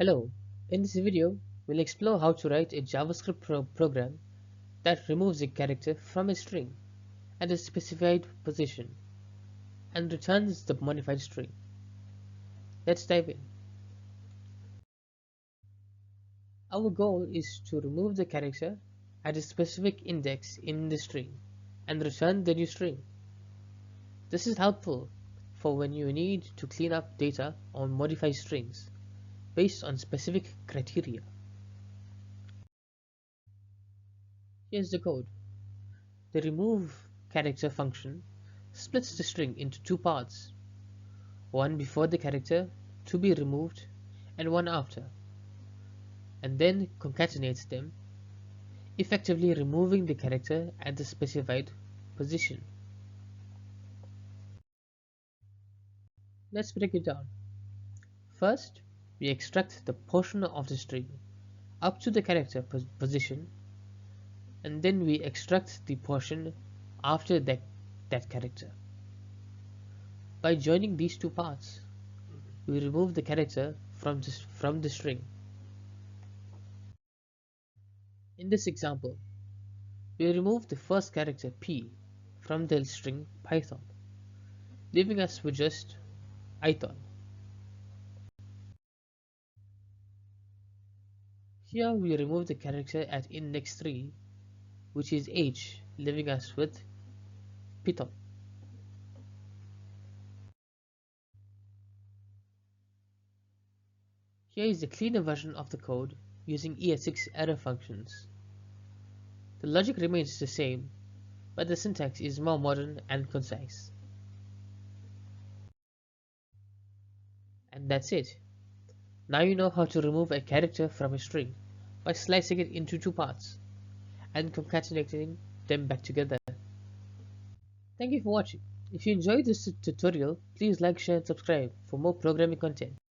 Hello, in this video we'll explore how to write a JavaScript program that removes a character from a string at a specified position and returns the modified string. Let's dive in. Our goal is to remove the character at a specific index in the string and return the new string. This is helpful for when you need to clean up data or modify strings based on specific criteria. Here's the code. The remove character function splits the string into two parts, one before the character to be removed and one after, and then concatenates them, effectively removing the character at the specified position. Let's break it down. First, we extract the portion of the string up to the character position, and then we extract the portion after that character. By joining these two parts, we remove the character from the string. In this example, we remove the first character p from the string Python, leaving us with just Python. Here we remove the character at index 3, which is h, leaving us with Python. Here is the cleaner version of the code using ES6 error functions. The logic remains the same, but the syntax is more modern and concise. And that's it. Now you know how to remove a character from a string by slicing it into two parts and concatenating them back together. Thank you for watching. If you enjoyed this tutorial, please like, share and subscribe for more programming content.